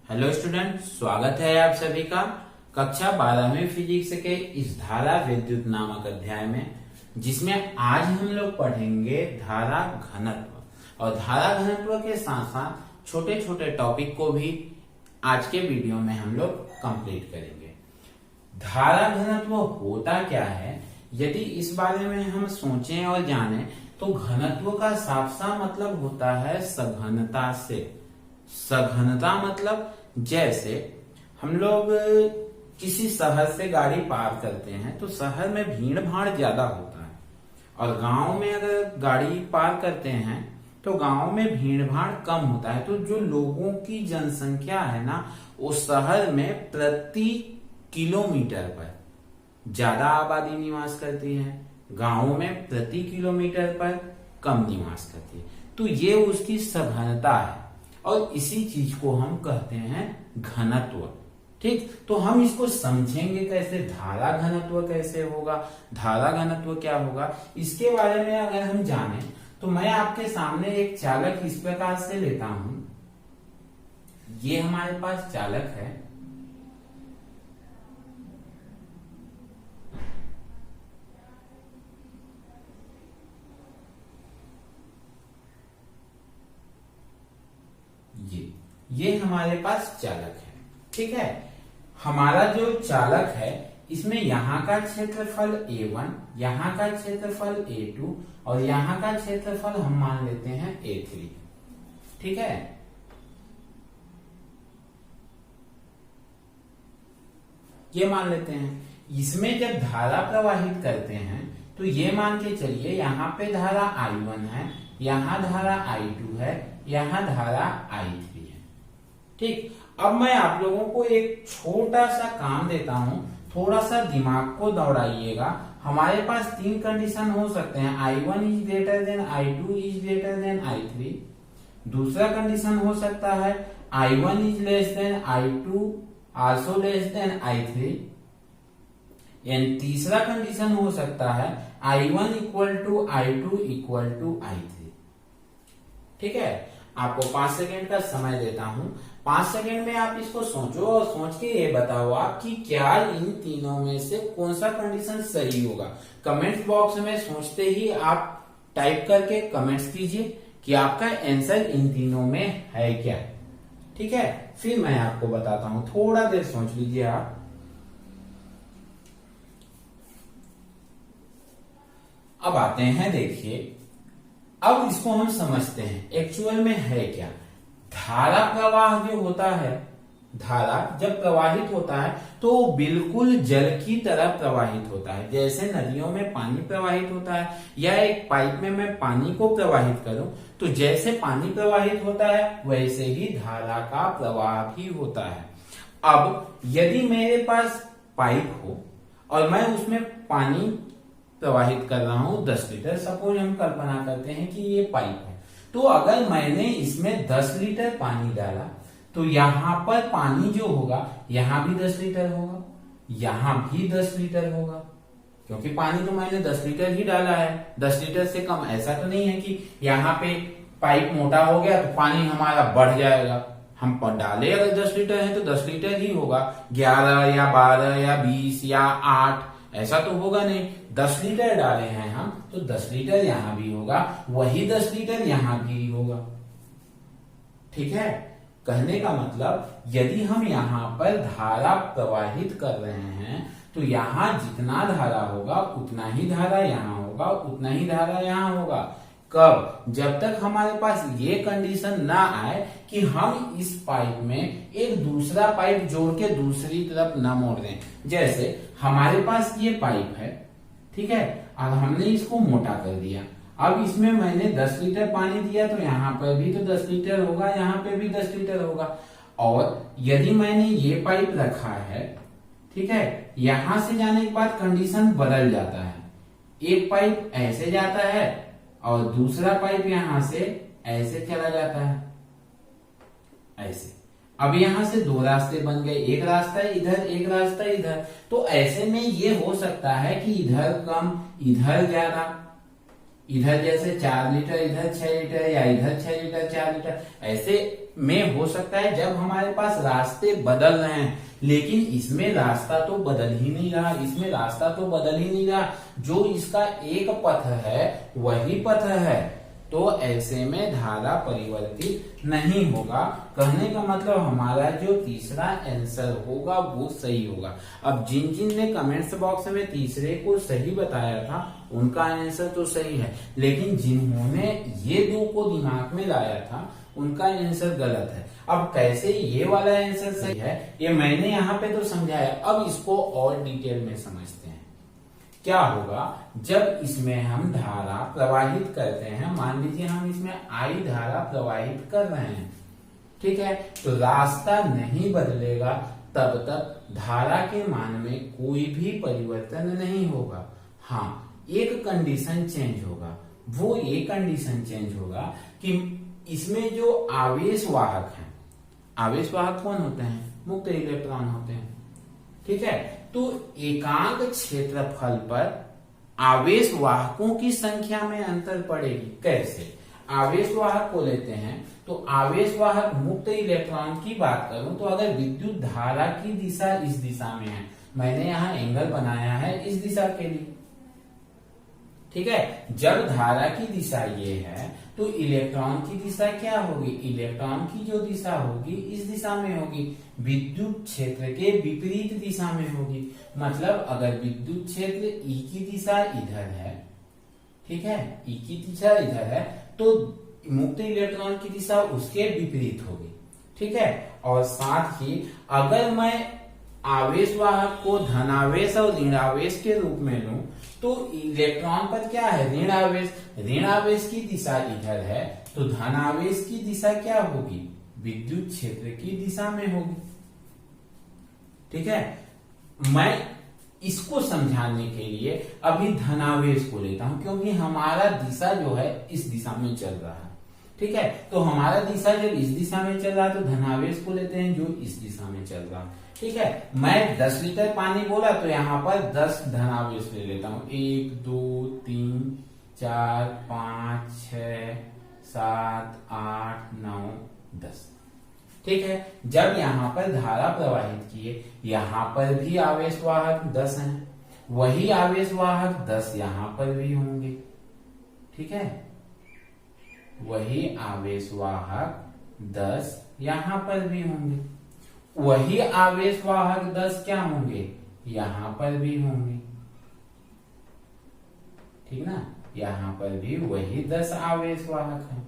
Hello student, स्वागत है आप सभी का कक्षा 12वीं फिजिक्स के इस धारा विद्युत नामक अध्याय में, जिसमें आज हम लोग पढ़ेंगे धारा घनत्व। और धारा घनत्व के साथ साथ छोटे छोटे टॉपिक को भी आज के वीडियो में हम लोग कंप्लीट करेंगे। धारा घनत्व होता क्या है, यदि इस बारे में हम सोचें और जानें तो घनत्व का साफ साफ मतलब होता है सघनता से। सघनता मतलब जैसे हम लोग किसी शहर से गाड़ी पार करते हैं तो शहर में भीड़ भाड़ ज्यादा होता है, और गांव में अगर गाड़ी पार करते हैं तो गांव में भीड़ भाड़ कम होता है। तो जो लोगों की जनसंख्या है ना, वो शहर में प्रति किलोमीटर पर ज्यादा आबादी निवास करती है, गांव में प्रति किलोमीटर पर कम निवास करती है। तो ये उसकी सघनता है, और इसी चीज को हम कहते हैं घनत्व। ठीक, तो हम इसको समझेंगे कैसे, धारा घनत्व कैसे होगा, धारा घनत्व क्या होगा, इसके बारे में अगर हम जाने तो मैं आपके सामने एक चालक इस प्रकार से लेता हूं। ये हमारे पास चालक है, ये हमारे पास चालक है। ठीक है, हमारा जो चालक है इसमें यहाँ का क्षेत्रफल A1, यहाँ का क्षेत्रफल A2 और यहाँ का क्षेत्रफल हम मान लेते हैं A3। ठीक है, ये मान लेते हैं। इसमें जब धारा प्रवाहित करते हैं तो ये मान के चलिए यहाँ पे धारा I1 है, यहाँ धारा I2 है, यहाँ धारा I3 है। ठीक, अब मैं आप लोगों को एक छोटा सा काम देता हूं, थोड़ा सा दिमाग को दौड़ाइएगा। हमारे पास तीन कंडीशन हो सकते हैं, I1 is greater than I2 is greater than I3। दूसरा कंडीशन हो सकता है I1 is less than I2 also less than I3। And तीसरा कंडीशन हो सकता है I1 equal to I2 equal to I3। ठीक है, आपको 5 सेकेंड का समय देता हूं। 5 सेकेंड में आप इसको सोचो और सोच के ये बताओ आप कि क्या इन तीनों में से कौन सा कंडीशन सही होगा। कमेंट्स बॉक्स में सोचते ही आप टाइप करके कमेंट्स कीजिए कि आपका आंसर इन तीनों में है क्या। ठीक है, फिर मैं आपको बताता हूं, थोड़ा देर सोच लीजिए आप। अब आते हैं, देखिए अब इसको हम समझते हैं एक्चुअल में है क्या। धारा प्रवाह जो होता है, धारा जब प्रवाहित होता है तो बिल्कुल जल की तरह प्रवाहित होता है। जैसे नदियों में पानी प्रवाहित होता है, या एक पाइप में मैं पानी को प्रवाहित करूं तो जैसे पानी प्रवाहित होता है वैसे ही धारा का प्रवाह भी होता है। अब यदि मेरे पास पाइप हो और मैं उसमें पानी प्रवाहित कर रहा हूं 10 लीटर, सपोज हम कल्पना करते हैं कि ये पाइप है, तो अगर मैंने इसमें 10 लीटर पानी डाला तो यहाँ पर पानी जो होगा यहाँ भी 10 लीटर होगा, यहाँ भी 10 लीटर होगा, क्योंकि पानी तो मैंने 10 लीटर ही डाला है। 10 लीटर से कम ऐसा तो नहीं है कि यहाँ पे पाइप मोटा हो गया तो पानी हमारा बढ़ जाएगा। हम डाले अगर 10 लीटर है तो 10 लीटर ही होगा, 11 या 12 या 20 या 8 ऐसा तो होगा नहीं। 10 लीटर डाले हैं हम तो 10 लीटर यहाँ भी होगा, वही 10 लीटर यहाँ भी होगा। ठीक है, कहने का मतलब यदि हम यहाँ पर धारा प्रवाहित कर रहे हैं तो यहाँ जितना धारा होगा उतना ही धारा यहाँ होगा, उतना ही धारा यहाँ होगा। कब? जब तक हमारे पास ये कंडीशन ना आए कि हम इस पाइप में एक दूसरा पाइप जोड़ के दूसरी तरफ न मोड़ दें। जैसे हमारे पास ये पाइप है, ठीक है, अब हमने इसको मोटा कर दिया। अब इसमें मैंने 10 लीटर पानी दिया तो यहाँ पर भी तो 10 लीटर होगा, यहाँ पे भी 10 लीटर होगा। और यदि मैंने ये पाइप रखा है, ठीक है, यहां से जाने के बाद कंडीशन बदल जाता है। एक पाइप ऐसे जाता है और दूसरा पाइप यहां से ऐसे चला जाता है, ऐसे। अब यहां से दो रास्ते बन गए, एक रास्ता इधर, एक रास्ता इधर। तो ऐसे में ये हो सकता है कि इधर कम इधर ज्यादा, इधर जैसे 4 लीटर इधर 6 लीटर या इधर 6 लीटर 4 लीटर, ऐसे में हो सकता है जब हमारे पास रास्ते बदल रहे हैं, लेकिन इसमें रास्ता तो बदल ही नहीं रहा, इसमें रास्ता तो बदल ही नहीं रहा, जो इसका एक पथ है वही पथ है, तो ऐसे में धारा परिवर्तित नहीं होगा। कहने का मतलब हमारा जो तीसरा आंसर होगा वो सही होगा। अब जिन जिन ने कमेंट्स बॉक्स में तीसरे को सही बताया था उनका आंसर तो सही है, लेकिन जिन्होंने ये दो को दिमाग में लाया था उनका आंसर गलत है। अब कैसे ये वाला आंसर सही है ये मैंने यहाँ पे तो समझाया, अब इसको और डिटेल में समझते हैं। क्या होगा जब इसमें हम धारा प्रवाहित करते हैं, मान लीजिए हम इसमें आई धारा प्रवाहित कर रहे हैं, ठीक है, तो रास्ता नहीं बदलेगा तब तक धारा के मान में कोई भी परिवर्तन नहीं होगा। हाँ, एक कंडीशन चेंज होगा, वो ये कंडीशन चेंज होगा कि इसमें जो आवेश वाहक हैं, आवेश वाहक कौन होते हैं? मुक्त इलेक्ट्रॉन होते हैं, ठीक है। तो एकांक क्षेत्रफल पर आवेश वाहकों की संख्या में अंतर पड़ेगी। कैसे? आवेश वाहक को लेते हैं तो आवेश वाहक मुक्त इलेक्ट्रॉन की बात करूं तो अगर विद्युत धारा की दिशा इस दिशा में है, मैंने यहां एंगल बनाया है इस दिशा के लिए, ठीक है। जब धारा की दिशा ये है तो इलेक्ट्रॉन की दिशा क्या होगी? इलेक्ट्रॉन की जो दिशा होगी इस दिशा में होगी, विद्युत क्षेत्र के विपरीत दिशा में होगी। मतलब अगर विद्युत क्षेत्र ई की दिशा इधर है, ठीक है, ई की दिशा इधर है, तो मुक्त इलेक्ट्रॉन की दिशा उसके विपरीत होगी, ठीक है। और साथ ही अगर मैं आवेश वाहक को धनावेश और ऋणावेश के रूप में लूं तो इलेक्ट्रॉन पर क्या है? ऋण आवेश, ऋण आवेश की दिशा इधर है, तो धनावेश की दिशा क्या होगी? विद्युत क्षेत्र की दिशा में होगी, ठीक है। मैं इसको समझाने के लिए अभी धनावेश को लेता हूं, क्योंकि हमारा दिशा जो है इस दिशा में चल रहा है, ठीक है। तो हमारा दिशा जब इस दिशा में चल रहा है तो धनावेश को लेते हैं जो इस दिशा में चल रहा है, ठीक है। मैं 10 लीटर पानी बोला तो यहाँ पर 10 धनावेश ले लेता हूं, 1 2 3 4 5 6 7 8 9 10, ठीक है। जब यहाँ पर धारा प्रवाहित किए, यहाँ पर भी आवेश वाहक 10 हैं, वही आवेश वाहक 10 यहाँ पर भी होंगे, ठीक है, वही आवेश वाहक 10 यहाँ पर भी होंगे, वही आवेश वाहक 10 क्या होंगे? यहाँ पर भी होंगे, ठीक ना। यहाँ पर भी वही 10 आवेश वाहक हैं,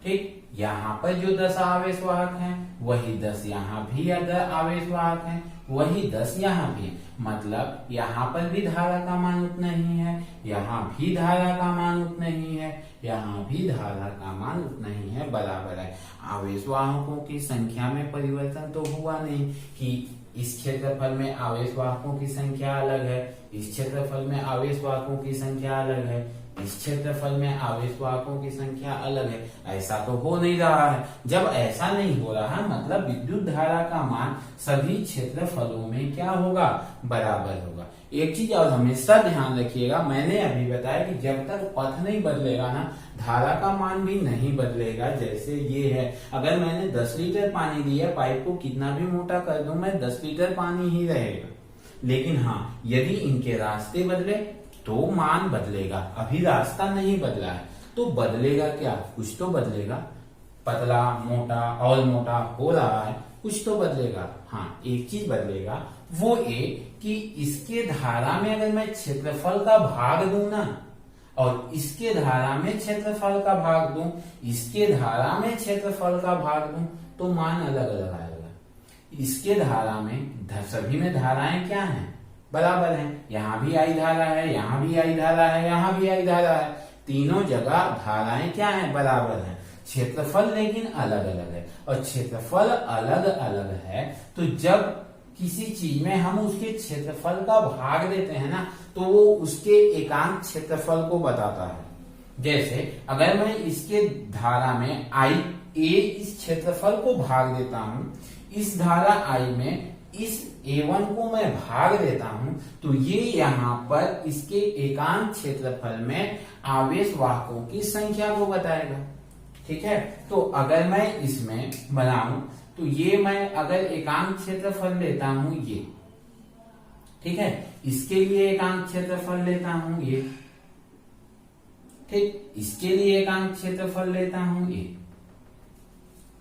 ठीक। यहाँ पर जो 10 आवेश वाहक हैं वही 10 यहाँ भी आवेश वाहक हैं, वही 10 यहाँ भी है। मतलब यहाँ पर भी धारा का मान उतना ही है, यहाँ भी धारा का मान उतना ही है, यहाँ भी धारा का मान उतना ही है, बराबर है। आवेश वाहकों की संख्या में परिवर्तन तो हुआ नहीं कि इस क्षेत्रफल में आवेश वाहकों की संख्या अलग है, इस क्षेत्रफल में आवेश वाहकों की संख्या अलग है, इस क्षेत्रफल में आवेश वाहकों की संख्या अलग है, ऐसा तो हो नहीं रहा है। जब ऐसा नहीं हो रहा है मतलब विद्युत धारा का मान सभी क्षेत्रफलों में क्या होगा? बराबर होगा। एक चीज और हमेशा ध्यान रखिएगा, मैंने अभी बताया कि जब तक पथ नहीं बदलेगा ना धारा का मान भी नहीं बदलेगा। जैसे ये है, अगर मैंने 10 लीटर पानी दिया, पाइप को कितना भी मोटा कर दूं मैं 10 लीटर पानी ही रहेगा, लेकिन हाँ यदि इनके रास्ते बदले तो मान बदलेगा। अभी रास्ता नहीं बदला है तो बदलेगा क्या? कुछ तो बदलेगा, पतला मोटा और मोटा हो रहा है, कुछ तो बदलेगा। हाँ, एक चीज बदलेगा, वो ये कि इसके धारा में अगर मैं क्षेत्रफल का भाग दूं ना, और इसके धारा में क्षेत्रफल का भाग दूं, इसके धारा में क्षेत्रफल का भाग दूं, तो मान अलग अलग आएगा। इसके धारा में सभी में धाराएं क्या हैं? बराबर है। यहाँ भी आई धारा है, यहाँ भी आई धारा है, यहाँ भी आई धारा है, तीनों जगह धाराएं क्या है? बराबर है। क्षेत्रफल लेकिन अलग अलग है, और क्षेत्रफल अलग अलग है तो जब किसी चीज में हम उसके क्षेत्रफल का भाग देते हैं ना तो वो उसके एकांक क्षेत्रफल को बताता है। जैसे अगर मैं इसके धारा में आई ए इस क्षेत्रफल को भाग देता हूं, इस धारा आई में इस A1 को मैं भाग देता हूं तो ये यहाँ पर इसके एकांक क्षेत्रफल में आवेश वाहकों की संख्या को बताएगा। ठीक है, तो अगर मैं इसमें बनाऊं तो ये मैं अगर एकांक क्षेत्रफल लेता हूं ये, ठीक है, इसके लिए एकांक क्षेत्रफल लेता हूं ये, ठीक, इसके लिए एकांक क्षेत्रफल लेता हूं ये,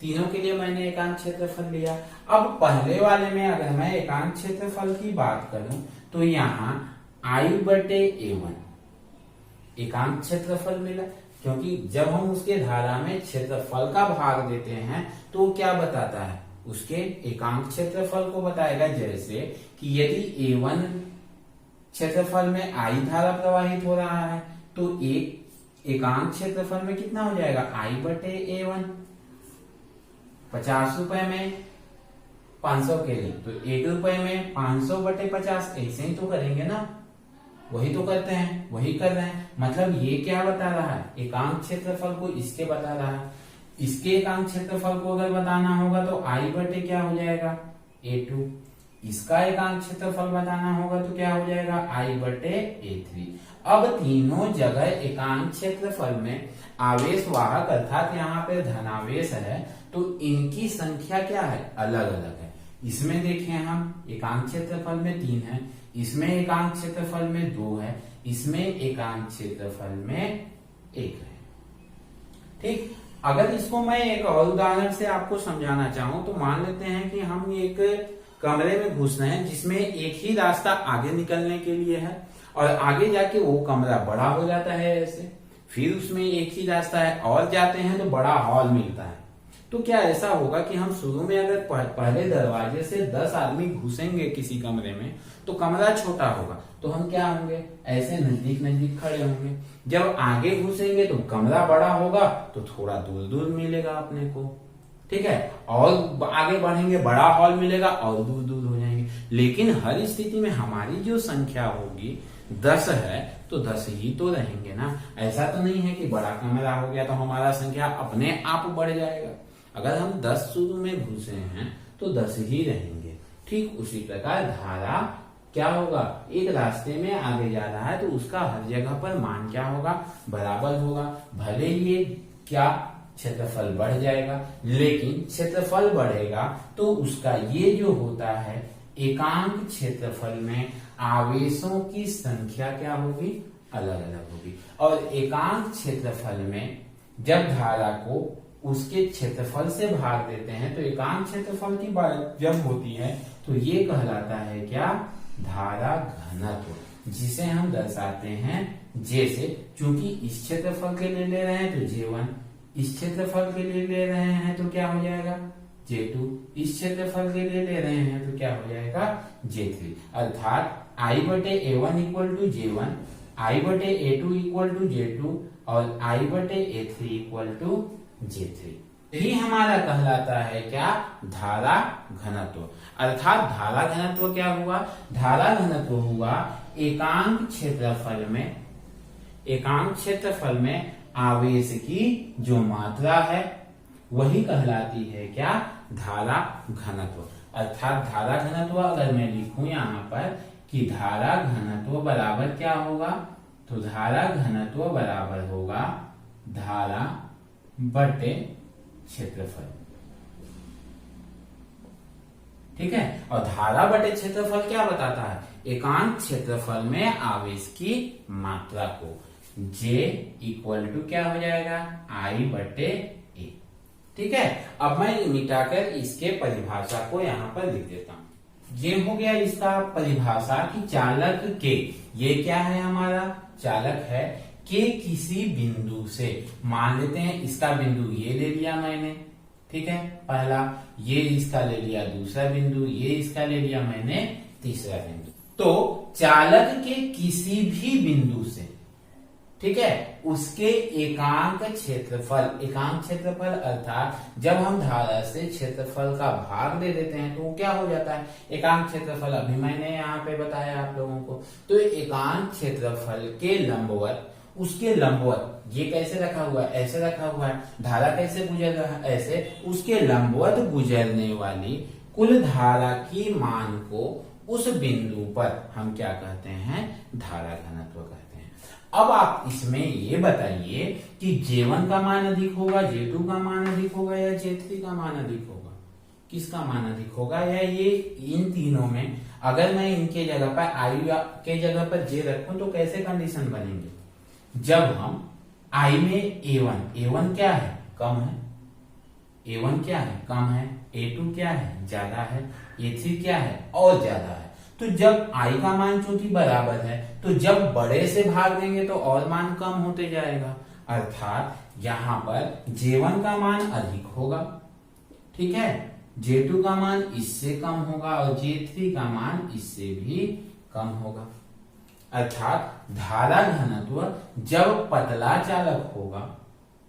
तीनों के लिए मैंने एकांक क्षेत्रफल लिया। अब पहले वाले में अगर मैं एकांक क्षेत्रफल की बात करूं तो यहां I/A1 एकांक क्षेत्रफल मिला, क्योंकि जब हम उसके धारा में क्षेत्रफल का भाग देते हैं तो क्या बताता है, उसके एकांक क्षेत्रफल को बताएगा। जैसे कि यदि A1 क्षेत्रफल में I धारा प्रवाहित हो रहा है तो एक एकांक क्षेत्रफल में कितना हो जाएगा, I/A1। 50 रुपए में 500 के लिए तो 1 रुपए में 500/50, ऐसे ही तो करेंगे ना, वही तो करते हैं, वही कर रहे हैं। मतलब ये क्या बता रहा है, एकांक क्षेत्रफल को इसके बता रहा है। इसके एकांक क्षेत्रफल को अगर बताना होगा तो I/ क्या हो जाएगा, A2। इसका एकांक क्षेत्रफल बताना होगा तो क्या हो जाएगा, I/A3। अब तीनों जगह एकांक क्षेत्रफल में आवेश वाहक अर्थात यहाँ पे धनावेश है तो इनकी संख्या क्या है, अलग अलग है। इसमें देखें हम एकांक क्षेत्रफल में 3 है, इसमें एकांक क्षेत्रफल में 2 है, इसमें एकांक क्षेत्रफल में 1 है। ठीक, अगर इसको मैं एक और उदाहरण से आपको समझाना चाहूं तो मान लेते हैं कि हम एक कमरे में घुस रहे हैं जिसमें एक ही रास्ता आगे निकलने के लिए है और आगे जाके वो कमरा बड़ा हो जाता है ऐसे, फिर उसमें एक ही रास्ता है और जाते हैं तो बड़ा हॉल मिलता है। तो क्या ऐसा होगा कि हम शुरू में अगर पहले दरवाजे से 10 आदमी घुसेंगे किसी कमरे में तो कमरा छोटा होगा, तो हम क्या होंगे, ऐसे नजदीक नजदीक खड़े होंगे। जब आगे घुसेंगे तो कमरा बड़ा होगा तो थोड़ा दूर दूर मिलेगा अपने को, ठीक है, और आगे बढ़ेंगे बड़ा हॉल मिलेगा और दूर दूर हो जाएंगे। लेकिन हर स्थिति में हमारी जो संख्या होगी 10 है तो 10 ही तो रहेंगे ना। ऐसा तो नहीं है कि बड़ा कमरा हो गया तो हमारा संख्या अपने आप बढ़ जाएगा। अगर हम 10 शुरू में घुसे हैं तो 10 ही रहेंगे। ठीक उसी प्रकार धारा क्या होगा, एक रास्ते में आगे जा रहा है तो उसका हर जगह पर मान क्या होगा, बराबर होगा। भले ये क्या क्षेत्रफल बढ़ जाएगा लेकिन क्षेत्रफल बढ़ेगा तो उसका ये जो होता है एकांक क्षेत्रफल में आवेशों की संख्या क्या होगी, अलग अलग होगी। और एकांक क्षेत्रफल में जब धारा को उसके क्षेत्रफल से भाग देते हैं तो एकांक क्षेत्रफल की बात जब होती है तो ये कहलाता है क्या, धारा घनत्व, जिसे हम दर्शाते हैं जैसे, चूंकि इस क्षेत्रफल के लिए ले रहे हैं तो J1, इस क्षेत्रफल के लिए ले रहे हैं तो क्या हो जाएगा J2, इस क्षेत्रफल के लिए ले रहे हैं तो क्या हो जाएगा J3। अर्थात I/A1 equal to J1, I/A2 equal to J2 और I/A3 इक्वल टू J3। यही हमारा कहलाता है क्या, धारा घनत्व। अर्थात धारा घनत्व क्या हुआ, धारा घनत्व हुआ एकांक क्षेत्रफल में आवेश की जो मात्रा है वही कहलाती है क्या, धारा घनत्व। अर्थात धारा घनत्व अगर मैं लिखूं यहाँ पर कि धारा घनत्व बराबर क्या होगा, तो धारा घनत्व बराबर होगा धारा बटे क्षेत्रफल। ठीक है, और धारा बटे क्षेत्रफल क्या बताता है, एकांक क्षेत्रफल में आवेश की मात्रा को। J इक्वल टू क्या हो जाएगा, I/A। ठीक है, अब मैं मिटाकर इसके परिभाषा को यहाँ पर लिख देता हूं। ये हो गया इसका परिभाषा कि चालक के, ये क्या है हमारा चालक है, के किसी बिंदु से, मान लेते हैं इसका बिंदु ये ले लिया मैंने, ठीक है, पहला, ये इसका ले लिया दूसरा बिंदु, ये इसका ले लिया मैंने तीसरा बिंदु। तो चालक के किसी भी बिंदु से, ठीक है, उसके एकांक क्षेत्रफल अर्थात जब हम धारा से क्षेत्रफल का भाग दे देते हैं तो वो क्या हो जाता है, एकांक क्षेत्रफल। अभी मैंने यहाँ पे बताया आप लोगों को, तो एकांक क्षेत्रफल के लंबवत, उसके लंबवत, ये कैसे रखा हुआ है, ऐसे रखा हुआ है, धारा कैसे गुजर रहा है, ऐसे, उसके लंबवत गुजरने वाली कुल धारा की मान को उस बिंदु पर हम क्या कहते हैं, धारा घनत्व कहते हैं। अब आप इसमें ये बताइए कि J1 का मान अधिक होगा, J2 का मान अधिक होगा या J3 का मान अधिक होगा, किसका मान अधिक होगा, या ये इन तीनों में अगर मैं इनके जगह पर I के जगह पर J रखूं तो कैसे कंडीशन बनेंगे, जब हम I में A1 क्या है, कम है, A1 क्या है, कम है, A2 क्या है, ज्यादा है, A3 क्या है, और ज्यादा है। तो जब I का मान चूंकि बराबर है तो जब बड़े से भाग देंगे तो और मान कम होते जाएगा, अर्थात यहाँ पर J1 का मान अधिक होगा, ठीक है, J2 का मान इससे कम होगा और J3 का मान इससे भी कम होगा। अर्थात धारा घनत्व जब पतला चालक होगा,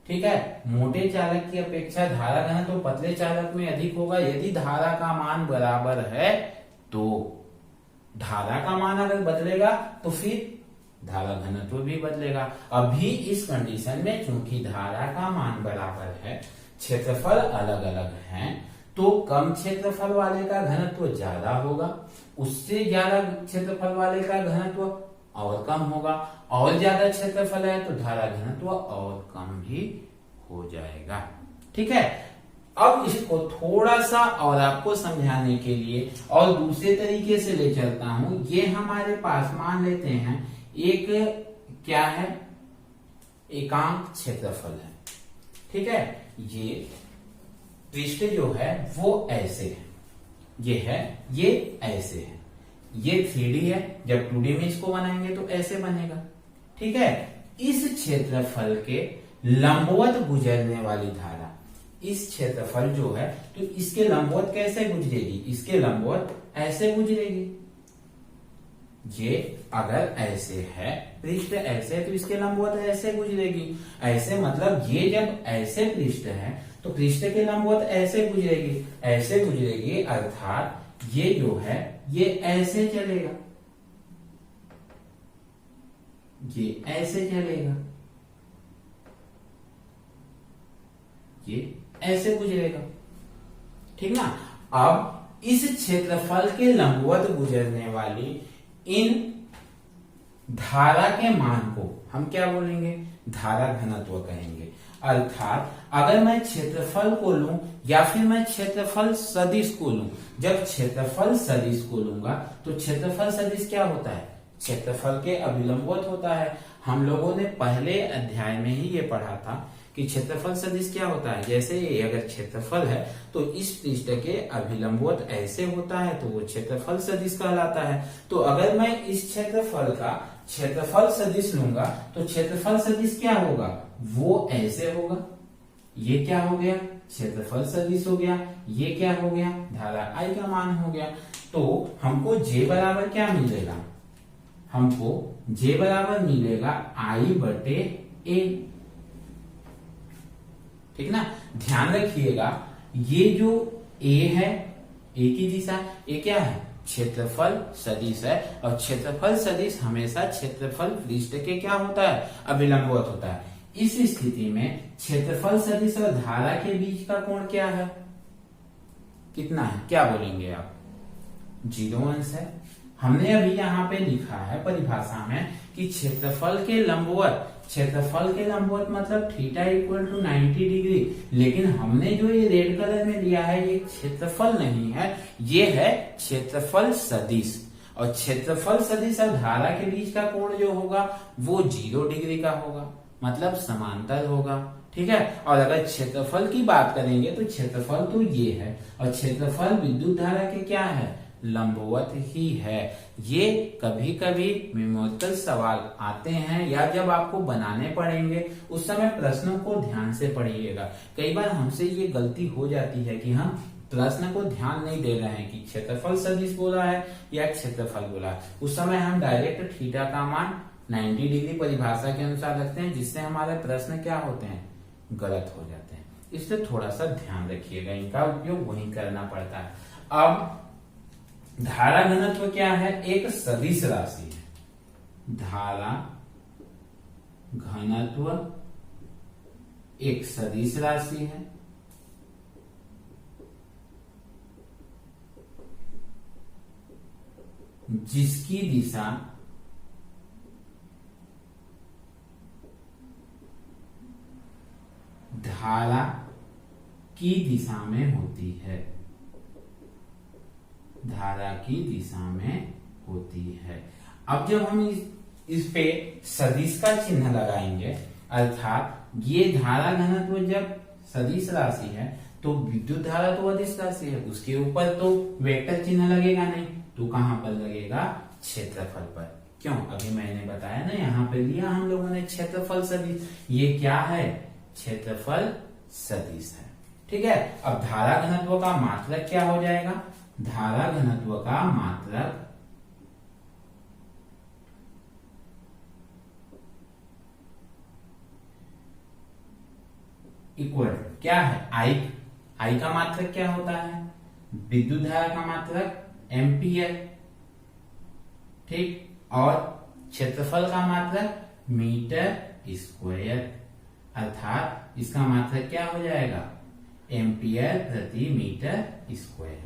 ठीक है, मोटे चालक की अपेक्षा धारा घनत्व पतले चालक में अधिक होगा। यदि धारा का मान बराबर है तो धारा का मान अगर बदलेगा तो फिर धारा घनत्व भी बदलेगा। अभी इस कंडीशन में चूंकि धारा का मान बराबर है, क्षेत्रफल अलग अलग हैं, तो कम क्षेत्रफल वाले का घनत्व ज्यादा होगा, उससे ज्यादा क्षेत्रफल वाले का घनत्व और कम होगा, और ज्यादा क्षेत्रफल है तो धारा घनत्व और कम भी हो जाएगा, ठीक है। अब इसको थोड़ा सा और आपको समझाने के लिए और दूसरे तरीके से ले चलता हूं। ये हमारे पास मान लेते हैं एक क्या है, एकांक क्षेत्रफल है, ठीक है। ये पृष्ठ जो है वो ऐसे है, ये ऐसे है, ये 3D है, जब 2D में इसको बनाएंगे तो ऐसे बनेगा, ठीक है। इस क्षेत्रफल के लंबवत गुजरने वाली धारा, इस क्षेत्रफल जो है तो इसके लंबवत कैसे गुजरेगी, इसके लंबवत ऐसे गुजरेगी। ये अगर ऐसे है, पृष्ठ ऐसे है तो इसके लंबवत ऐसे गुजरेगी। ऐसे मतलब ये जब ऐसे पृष्ठ है तो पृष्ठ के लंबवत ऐसे गुजरेगी, अर्थात ये जो है ये ऐसे चलेगा, ये ऐसे चलेगा, ये ऐसे गुजरेगा, ठीक ना। अब इस क्षेत्रफल के लंबवत गुजरने वाली इन धारा के मान को हम क्या बोलेंगे, धारा घनत्व कहेंगे। अर्थात अगर मैं क्षेत्रफल को लूं या फिर मैं क्षेत्रफल सदिश को लूं, जब क्षेत्रफल सदिश को लूंगा तो क्षेत्रफल सदिश क्या होता है, क्षेत्रफल के अभिलंबवत होता है। हम लोगों ने पहले अध्याय में ही ये पढ़ा था कि क्षेत्रफल सदिश क्या होता है, जैसे ये अगर क्षेत्रफल है तो इस पृष्ठ के अभिलंबवत ऐसे होता है तो वो क्षेत्रफल सदिश कहलाता है। तो अगर मैं इस क्षेत्रफल का क्षेत्रफल सदिश लूंगा तो क्षेत्रफल सदिश क्या होगा, वो ऐसे होगा, ये क्या हो गया, क्षेत्रफल सदिश हो गया, ये क्या हो गया, धारा I का मान हो गया। तो हमको J बराबर क्या मिलेगा, हमको J बराबर मिलेगा I/A, ठीक ना। ध्यान रखिएगा ये जो A है, A की दिशा, ये क्या है, क्षेत्रफल सदिश है, और क्षेत्रफल सदिश हमेशा क्षेत्रफल पृष्ठ के क्या होता है, अभिलंबवत होता है। इस स्थिति में क्षेत्रफल सदिश और धारा के बीच का कोण क्या है, कितना है, क्या बोलेंगे आप, 0 अंश है। हमने अभी यहाँ पे लिखा है परिभाषा में कि क्षेत्रफल के लंबवत मतलब थीटा इक्वल टू 90 डिग्री, लेकिन हमने जो ये रेड कलर में लिया है ये क्षेत्रफल नहीं है, ये है क्षेत्रफल सदिश। और क्षेत्रफल सदिश और धारा के बीच का कोण जो होगा वो 0 डिग्री का होगा, मतलब समांतर होगा, ठीक है। और अगर क्षेत्रफल की बात करेंगे तो क्षेत्रफल तो ये है, और क्षेत्रफल विद्युत धारा के क्या है, लंबवत ही है। ये कभी कभी न्यूमेरिकल सवाल आते हैं या जब आपको बनाने पड़ेंगे उस समय प्रश्नों को ध्यान से पढ़िएगा। कई बार हमसे ये गलती हो जाती है कि हम प्रश्न को ध्यान नहीं दे रहे हैं कि क्षेत्रफल सदिश बोला है या क्षेत्रफल बोला है। उस समय हम डायरेक्ट थीटा का मान 90 डिग्री परिभाषा के अनुसार रखते हैं, जिससे हमारे प्रश्न क्या होते हैं, गलत हो जाते हैं। इसलिए थोड़ा सा ध्यान रखिएगा, इनका उपयोग वही करना पड़ता है। अब धारा घनत्व क्या है, एक सदिश राशि है। धारा घनत्व एक सदिश राशि है, जिसकी दिशा धारा की दिशा में होती है, धारा की दिशा में होती है। अब जब हम इस पे सदिश का चिन्ह लगाएंगे, अर्थात ये धारा घनत्व जब सदिश राशि है तो विद्युत धारा तो अदिश राशि है, उसके ऊपर तो वेक्टर चिन्ह लगेगा नहीं, तो कहां पर लगेगा? क्षेत्रफल पर। क्यों? अभी मैंने बताया ना, यहाँ पे लिया हम लोगों ने क्षेत्रफल सदिश। ये क्या है? क्षेत्रफल सदिश है। ठीक है। अब धारा घनत्व का मात्रक क्या हो जाएगा? धारा घनत्व का मात्रक इक्वल क्या है? आई का मात्रक क्या होता है? विद्युत धारा का मात्रक एम्पियर। ठीक। और क्षेत्रफल का मात्रक मीटर स्क्वायर, अर्थात इसका मात्रक क्या हो जाएगा? एम्पियर प्रति मीटर स्क्वायर।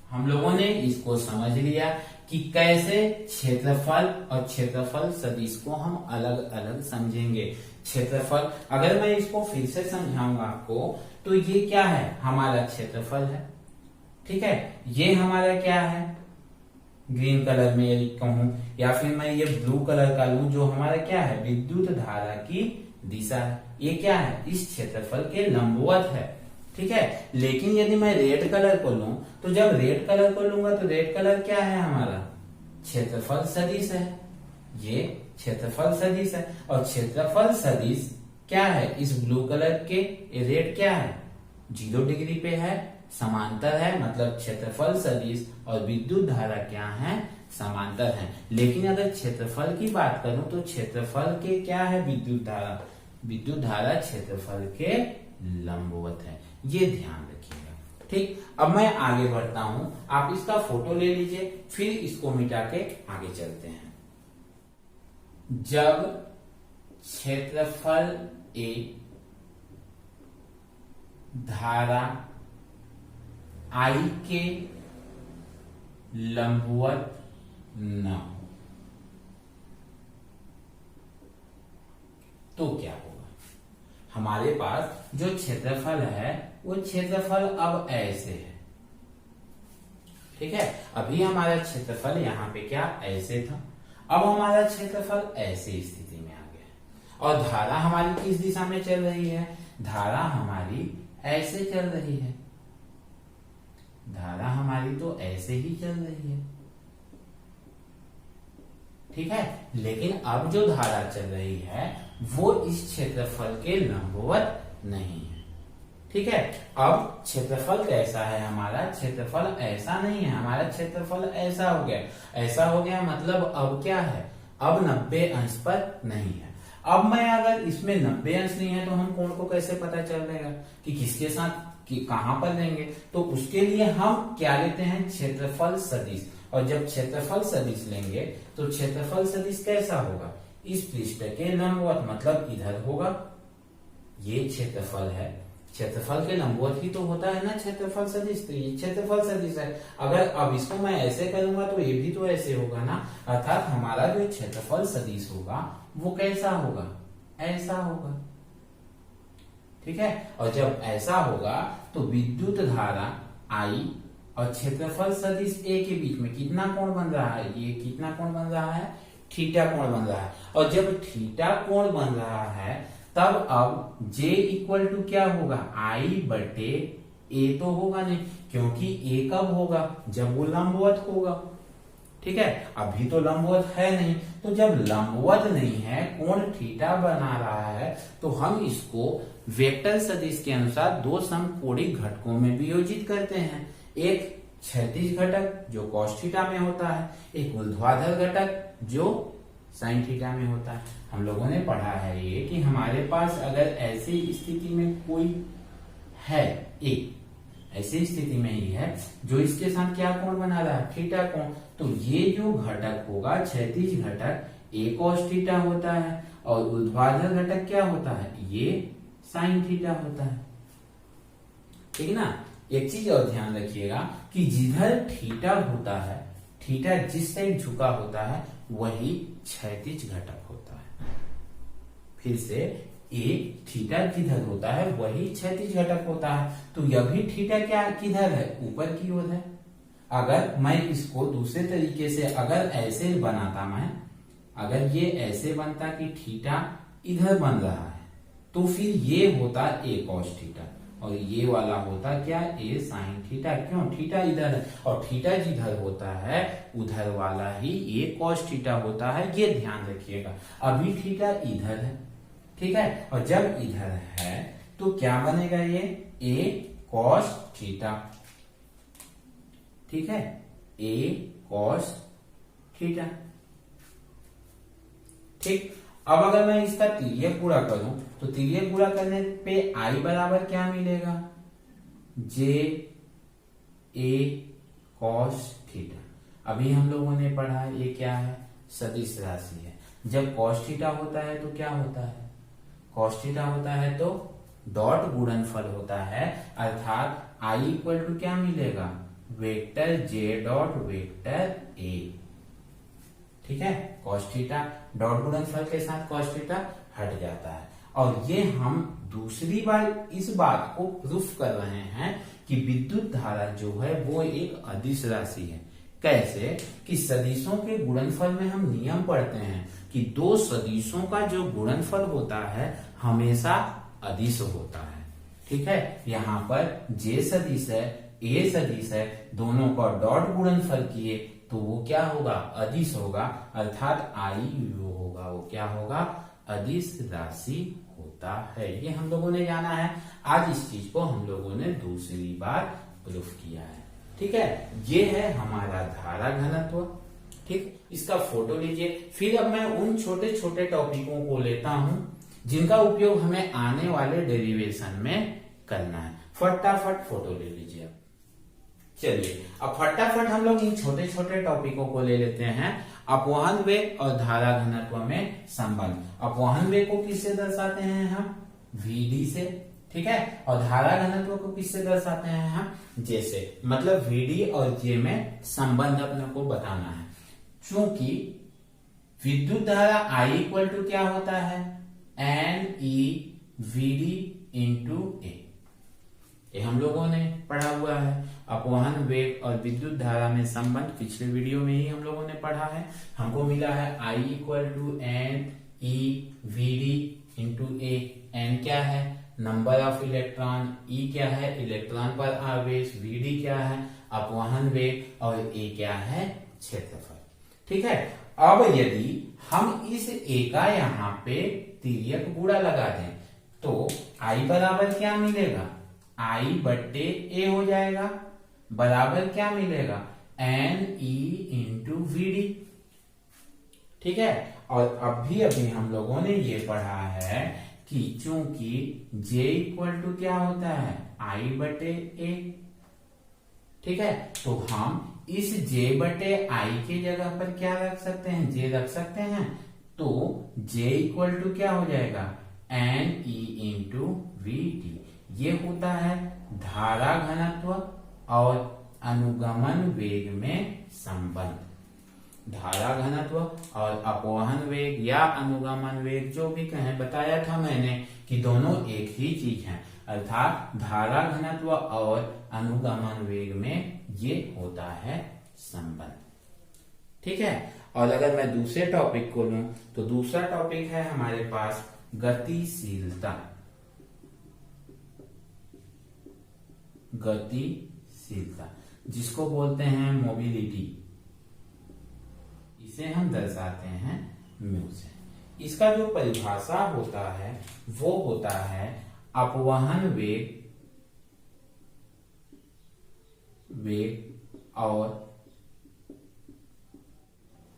हम लोगों ने इसको समझ लिया कि कैसे क्षेत्रफल और क्षेत्रफल सदिश को हम अलग अलग समझेंगे। क्षेत्रफल, अगर मैं इसको फिर से समझाऊंगा आपको, तो ये क्या है? हमारा क्षेत्रफल है। ठीक है। ये हमारा क्या है? ग्रीन कलर में यदि कहूं, या फिर मैं ये ब्लू कलर का लूं, जो हमारा क्या है? विद्युत धारा की दिशा है। ये क्या है? इस क्षेत्रफल के लंबवत है। ठीक है। लेकिन यदि मैं रेड कलर को लूं, तो जब रेड कलर को लूंगा तो रेड कलर क्या है? हमारा क्षेत्रफल सदिश है। ये क्षेत्रफल सदिश है। और क्षेत्रफल सदिश क्या है? इस ब्लू कलर के रेड क्या है? 0 डिग्री पे है, समांतर है, मतलब क्षेत्रफल सदिश और विद्युत धारा क्या है? समांतर है। लेकिन अगर क्षेत्रफल की बात करूं तो क्षेत्रफल के क्या है? विद्युत धारा, विद्युत धारा क्षेत्रफल के लंबवत है। ये ध्यान रखिएगा। ठीक। अब मैं आगे बढ़ता हूं, आप इसका फोटो ले लीजिए, फिर इसको मिटा के आगे चलते हैं। जब क्षेत्रफल ए धारा आई के लंबवत न हो तो क्या होगा? हमारे पास जो क्षेत्रफल है वो क्षेत्रफल अब ऐसे है। ठीक है। अभी हमारा क्षेत्रफल यहाँ पे क्या ऐसे था, अब हमारा क्षेत्रफल ऐसे स्थिति में आ गया। और धारा हमारी किस दिशा में चल रही है? धारा हमारी ऐसे चल रही है। धारा हमारी तो ऐसे ही चल रही है। ठीक है। लेकिन अब जो धारा चल रही है वो इस क्षेत्रफल के लंबवत नहीं है। ठीक है। अब क्षेत्रफल कैसा है? हमारा क्षेत्रफल ऐसा नहीं है, हमारा क्षेत्रफल ऐसा हो गया। ऐसा हो गया मतलब अब क्या है? अब 90 अंश पर नहीं है। अब मैं अगर इसमें 90 अंश नहीं है तो हम कोण को कैसे पता चलेगा कि किसके साथ कि कहां पर लेंगे? तो उसके लिए हम क्या लेते हैं? क्षेत्रफल सदिश। और जब क्षेत्रफल सदिश लेंगे तो क्षेत्रफल सदिश कैसा होगा? इस पृष्ठ के लंबवत, मतलब इधर होगा। ये क्षेत्रफल है, क्षेत्रफल के लंबवत ही तो होता है ना क्षेत्रफल सदिश, तो ये क्षेत्रफल सदिश है। अगर अब इसको मैं ऐसे करूंगा तो ये भी तो ऐसे होगा ना, अर्थात हमारा जो क्षेत्रफल सदिश होगा वो कैसा होगा? ऐसा होगा। ठीक है। और जब ऐसा होगा तो विद्युत धारा आई और क्षेत्रफल सदिश ए के बीच में कितना कोण बन रहा है? ये कितना कोण बन रहा है? थीटा कोण बन रहा है। और जब थीटा कोण बन रहा है तब अब J इक्वल टू क्या होगा? I बटे A तो होगा नहीं, क्योंकि A कब होगा? जब वो लंबवत होगा। ठीक है। अभी तो लंबवत है नहीं, तो जब लंबवत नहीं है, कोण थीटा बना रहा है, तो हम इसको वेक्टर सदिश के अनुसार दो समकोणिक घटकों में वियोजित करते हैं। एक क्षैतिज घटक जो cos थीटा में होता है, एक ऊर्ध्वाधर घटक जो sin थीटा में होता है। हम लोगों ने पढ़ा है ये कि हमारे पास अगर ऐसी स्थिति में कोई है, एक ऐसी स्थिति में ही है जो इसके साथ क्या कोण बना रहा है? थीटा कोण। तो ये जो घटक होगा क्षैतिज घटक a cos थीटा होता है और ऊर्ध्वाधर घटक क्या होता है? ये sin थीटा होता है। ठीक है ना। एक चीज और ध्यान रखिएगा कि जिधर थीटा होता है, थीटा जिस साइड झुका होता है वही क्षैतिज घटक होता है। फिर से, ए थीटा जिधर होता है वही क्षैतिज घटक होता है। तो यह भी थीटा क्या किधर है, ऊपर की ओर है। अगर मैं इसको दूसरे तरीके से अगर ऐसे बनाता, मैं अगर ये ऐसे बनता कि थीटा इधर बन रहा है, तो फिर ये होता ए कॉस थीटा और ये वाला होता क्या, ए साइन थीटा। क्यों, थीटा इधर है और थीटा जिधर होता है उधर वाला ही ए कॉस थीटा होता है, ये ध्यान रखिएगा। अभी थीटा इधर है, ठीक है, और जब इधर है तो क्या बनेगा, ये ए कॉस थीटा, ठीक है, ए कॉस थीटा। ठीक, अब अगर मैं इसका तिर्यक गुणा करूं तो तिर्यक गुणा करने पे आई बराबर क्या मिलेगा, जे ए कॉस थीटा। अभी हम लोगों ने पढ़ा ये क्या है, सदिश राशि है। जब कॉस थीटा होता है तो क्या होता है, कॉस थीटा होता है तो डॉट गुणनफल होता है, अर्थात आई इक्वल टू क्या मिलेगा, vector J dot vector A. ठीक है, कॉस थीटा डॉट गुणनफल के साथ कॉस थीटा हट जाता है। और ये हम दूसरी बार इस बात को प्रूफ कर रहे हैं कि विद्युत धारा जो है वो एक अदिश राशि है। कैसे कि सदिशों के गुणनफल में हम नियम पढ़ते हैं कि दो सदिशों का जो गुणनफल होता है हमेशा अदिश होता है। ठीक है, यहाँ पर जे सदिश है, ए सदिश है, दोनों का डॉट गुणनफल किए तो वो क्या होगा, अदिश होगा, अर्थात आई वो होगा, वो क्या होगा, अदिश राशि होता है। ये हम लोगों ने जाना है, आज इस चीज को हम लोगों ने दूसरी बार प्रूफ किया है। ठीक है, ये है हमारा धारा घनत्व। ठीक, इसका फोटो लीजिए। फिर अब मैं उन छोटे छोटे टॉपिकों को लेता हूं जिनका उपयोग हमें आने वाले डेरिवेशन में करना है। फटाफट फोटो ले लीजिए। अब चलिए, अब फटाफट हम लोग इन छोटे छोटे टॉपिकों को ले लेते हैं। अपवहन वेग और धारा घनत्व में संबंध। अपवहन वेग को किससे दर्शाते हैं हम, वीडी से। ठीक है, और धारा घनत्व को किससे दर्शाते हैं हम, जैसे, मतलब वीडी और जे में संबंध अपने को बताना है। चूंकि विद्युत धारा I इक्वल टू क्या होता है, एन ई वीडी इंटू ए, ये हम लोगों ने पढ़ा हुआ है। अपवहन वेग और विद्युत धारा में संबंध पिछले वीडियो में ही हम लोगों ने पढ़ा है। हमको मिला है I equal to N E VD into A. N क्या है, नंबर ऑफ इलेक्ट्रॉन, ई क्या है, इलेक्ट्रॉन पर आवेश, वीडी क्या है, अपवहन वेग, और ए क्या है, क्षेत्रफल। ठीक है, अब यदि हम इस ए का यहाँ पे तिर्यक गुणा लगा दें तो आई बराबर क्या मिलेगा, आई बट्टे ए हो जाएगा, बराबर क्या मिलेगा, एन ई इंटू वीडी। ठीक है, और अभी हम लोगों ने ये पढ़ा है कि चूंकि J इक्वल टू क्या होता है, आई बटे ए। ठीक है, तो हम इस J बटे आई के जगह पर क्या रख सकते हैं, J रख सकते हैं। तो J इक्वल टू क्या हो जाएगा, N E into V D. ये होता है धारा घनत्व और अनुगमन वेग में संबंध। धारा घनत्व और अपवहन वेग या अनुगमन वेग, जो भी कहें, बताया था मैंने कि दोनों एक ही चीज हैं, अर्थात धारा घनत्व और अनुगमन वेग में ये होता है संबंध। ठीक है, और अगर मैं दूसरे टॉपिक को लूं तो दूसरा टॉपिक है हमारे पास गतिशीलता। गतिशीलता जिसको बोलते हैं मोबिलिटी, इसे हम दर्शाते हैं म्यू से। इसका जो परिभाषा होता है वो होता है अपवहन वेग और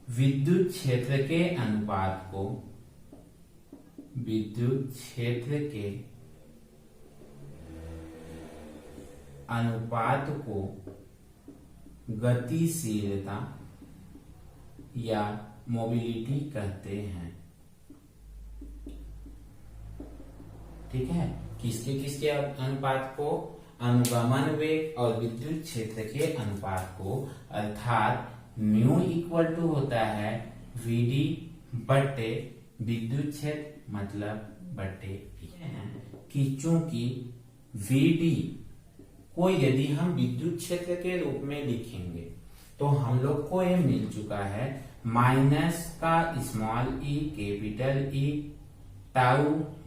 विद्युत क्षेत्र के अनुपात को, विद्युत क्षेत्र के अनुपात को गतिशीलता या मोबिलिटी कहते हैं। ठीक है, किसके किसके अनुपात को, अनुगमन वेग और विद्युत क्षेत्र के अनुपात को, अर्थात म्यू इक्वल टू होता है वीडी बटे विद्युत क्षेत्र मतलब बटे पी, कि चूंकि वीडी को यदि हम विद्युत क्षेत्र के रूप में लिखेंगे तो हम लोग को ये मिल चुका है माइनस का small E capital E tau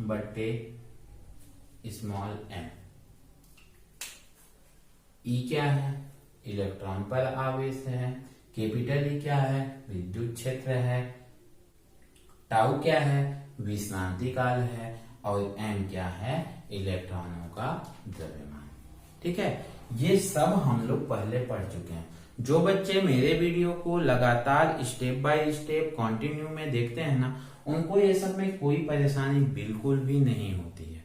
बटे स्मॉल एम। ई क्या है? इलेक्ट्रॉन पर आवेश है। कैपिटल ई क्या है? विद्युत क्षेत्र है। टाउ क्या है? विश्रांति काल है। और एम क्या है? इलेक्ट्रॉनों का द्रव्यमान। ठीक है, ये सब हम लोग पहले पढ़ चुके हैं। जो बच्चे मेरे वीडियो को लगातार स्टेप बाय स्टेप कंटिन्यू में देखते हैं ना, उनको ये सब में कोई परेशानी बिल्कुल भी नहीं होती है।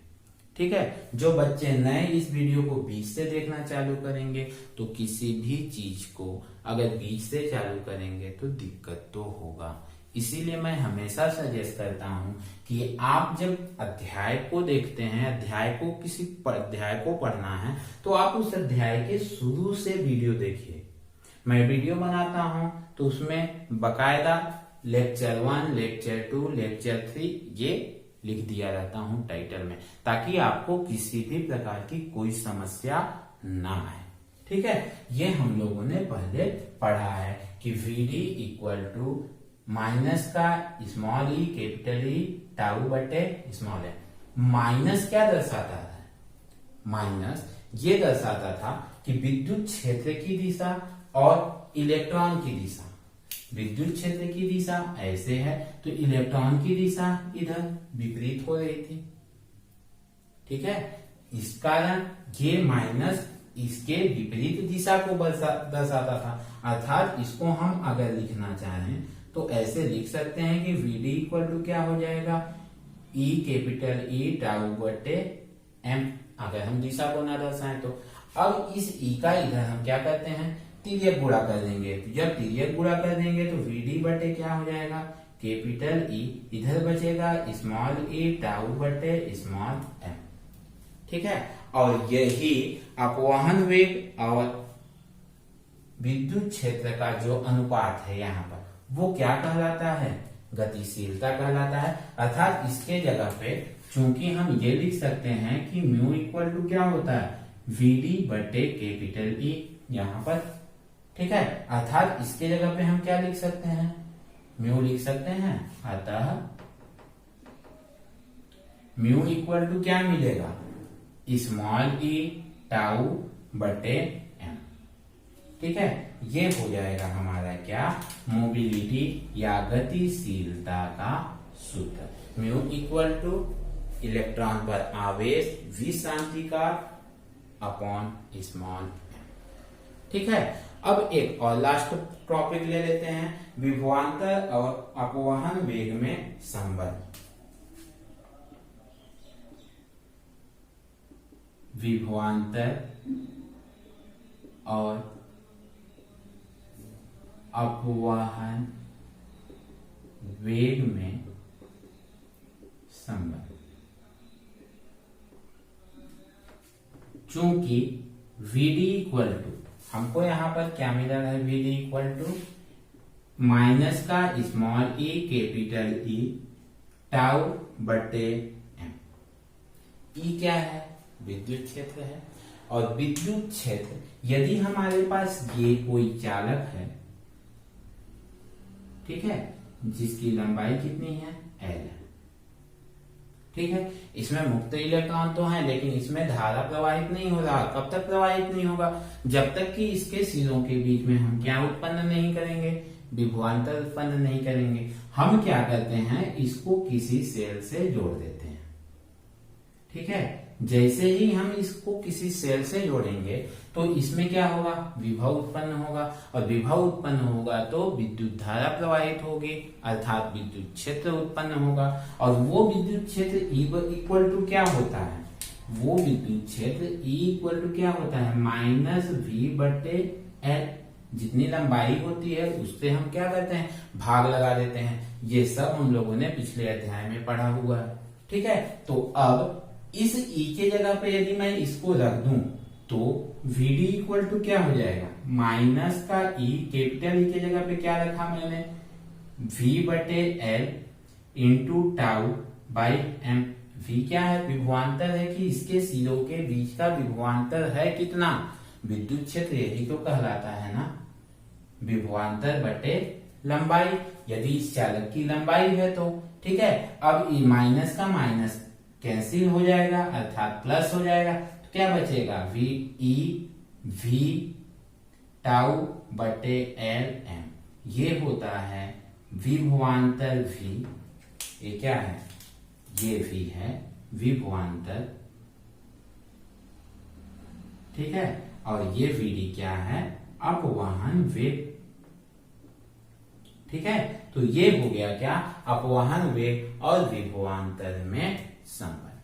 ठीक है, जो बच्चे नए इस वीडियो को बीच से देखना चालू करेंगे तो किसी भी चीज को अगर बीच से चालू करेंगे तो दिक्कत तो होगा। इसीलिए मैं हमेशा सजेस्ट करता हूं कि आप जब अध्याय को देखते हैं, किसी अध्याय को पढ़ना है तो आप उस अध्याय के शुरू से वीडियो देखिए। मैं वीडियो बनाता हूं तो उसमें बकायदा लेक्चर 1, लेक्चर 2, लेक्चर 3 ये लिख दिया रहता हूं टाइटल में, ताकि आपको किसी भी प्रकार की कोई समस्या ना आए। ठीक है, ये हम लोगों ने पहले पढ़ा है कि वीडी इक्वल टू माइनस का small E capital E tau बटे स्मॉल एम। माइनस क्या दर्शाता है? माइनस ये दर्शाता था कि विद्युत क्षेत्र की दिशा और इलेक्ट्रॉन की दिशा, विद्युत क्षेत्र की दिशा ऐसे है तो इलेक्ट्रॉन की दिशा इधर विपरीत हो रही थी। ठीक है, इस कारण ये माइनस इसके विपरीत दिशा को दर्शाता था। अर्थात इसको हम अगर लिखना चाहें तो ऐसे लिख सकते हैं कि वीडी इक्वल टू क्या हो जाएगा? ई कैपिटल ई टाउ बटे एम, अगर हम दिशा को ना दर्शाएं तो। अब इस ई का इधर हम क्या करते हैं? तिर्यक गुणा कर देंगे। तो जब तिर्यक गुणा कर देंगे तो वीडी बटे क्या हो जाएगा? कैपिटल ई, इधर बचेगा स्मॉल ई टाउ बटे स्मॉल एम। ठीक है, और यही अपवहन वेग और विद्युत क्षेत्र का जो अनुपात है यहाँ पर, वो क्या कहलाता है? गतिशीलता कहलाता है। अर्थात इसके जगह पे चूंकि हम ये लिख सकते हैं कि म्यू इक्वल टू क्या होता है? वीडी बटे कैपिटल ई यहाँ पर। ठीक है, अर्थात इसके जगह पे हम क्या लिख सकते हैं? म्यू लिख सकते हैं। अतः म्यू इक्वल टू क्या मिलेगा? स्मॉल ई टाउ बटे एम। ठीक है, ये हो जाएगा हमारा क्या? मोबिलिटी या गतिशीलता का सूत्र। म्यू इक्वल टू इलेक्ट्रॉन पर आवेश विश्रांति का अपॉन स्मॉल एम। ठीक है, अब एक और लास्ट टॉपिक ले लेते हैं, विभवांतर और अपवहन वेग में संबंध। विभवांतर और अपवहन वेग में संबंध। चूंकि वीडी इक्वल टू, हमको यहां पर क्या मिला है? वीडी इक्वल टू माइनस का small E capital E tau बटे एम। ई क्या है? विद्युत क्षेत्र है। और विद्युत क्षेत्र यदि हमारे पास ये कोई चालक है, ठीक है, जिसकी लंबाई कितनी है? एल है। ठीक है, इसमें मुक्त इलेक्ट्रॉन तो है लेकिन इसमें धारा प्रवाहित नहीं हो रहा। कब तक प्रवाहित नहीं होगा? जब तक कि इसके सिरों के बीच में हम क्या उत्पन्न नहीं करेंगे? विभवांतर उत्पन्न नहीं करेंगे। हम क्या करते हैं? इसको किसी सेल से जोड़ देते हैं। ठीक है, जैसे ही हम इसको किसी सेल से जोड़ेंगे तो इसमें क्या होगा? विभव उत्पन्न होगा। और विभव उत्पन्न होगा तो विद्युत धारा प्रवाहित होगी, अर्थात विद्युत क्षेत्र उत्पन्न होगा। और वो विद्युत क्षेत्र इक्वल टू क्या होता है? वो विद्युत क्षेत्र ई इक्वल टू क्या होता है? माइनस वी बटे एल। जितनी लंबाई होती है उससे हम क्या करते हैं? भाग लगा देते हैं। ये सब हम लोगों ने पिछले अध्याय में पढ़ा हुआ है। ठीक है, तो अब इस ई के जगह पे यदि मैं इसको रख दूं तो VD इक्वल टू क्या हो जाएगा, माइनस का E, कैपिटल E के जगह पे क्या रखा मैंने, V/L into tau by M। V क्या है, विभवांतर है कि इसके सिरों के बीच का विभवांतर है कितना, विद्युत क्षेत्र, यही तो कहलाता है ना विभवांतर बटे लंबाई, यदि इस चालक की लंबाई है तो। ठीक है, अब माइनस का माइनस कैंसिल हो जाएगा अर्थात प्लस हो जाएगा, तो क्या बचेगा, V टाउ बटे LM। ये होता है विभवांतर V, ये क्या है, ये V है विभवांतर। ठीक है, और ये VD क्या है, अपवहन वेग। ठीक है, तो ये हो गया क्या, अपवहन वेग और विभवांतर में संबंध।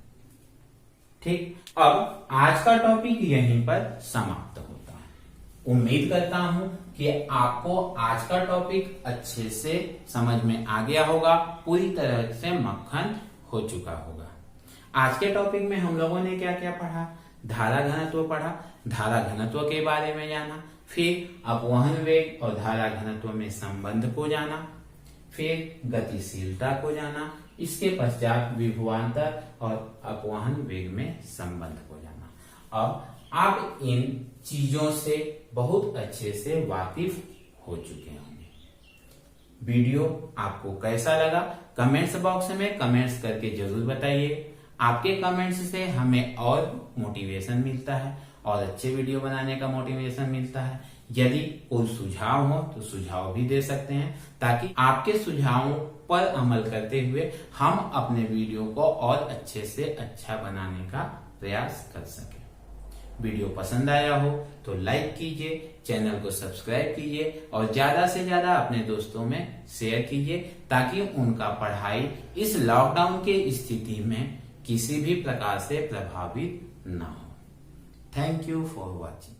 ठीक, अब आज का टॉपिक यहीं पर समाप्त होता है। उम्मीद करता हूं कि आपको आज का टॉपिक अच्छे से समझ में आ गया होगा, पूरी तरह से मक्खन हो चुका होगा। आज के टॉपिक में हम लोगों ने क्या क्या पढ़ा, धारा घनत्व पढ़ा, धारा घनत्व के बारे में जाना, फिर अपवहन वेग और धारा घनत्व में संबंध को जाना, फिर गतिशीलता को जाना, इसके पश्चात विभवांतर और अपवहन वेग में संबंध को जाना। अब आप इन चीजों से बहुत अच्छे से वाकिफ हो चुके होंगे। वीडियो आपको कैसा लगा कमेंट्स बॉक्स में कमेंट्स करके जरूर बताइए। आपके कमेंट्स से हमें और मोटिवेशन मिलता है और अच्छे वीडियो बनाने का मोटिवेशन मिलता है। यदि कोई सुझाव हो तो सुझाव भी दे सकते हैं, ताकि आपके सुझावों पर अमल करते हुए हम अपने वीडियो को और अच्छे से अच्छा बनाने का प्रयास कर सकें। वीडियो पसंद आया हो तो लाइक कीजिए, चैनल को सब्सक्राइब कीजिए और ज्यादा से ज्यादा अपने दोस्तों में शेयर कीजिए, ताकि उनका पढ़ाई इस लॉकडाउन के स्थिति में किसी भी प्रकार से प्रभावित न हो। Thank you for watching.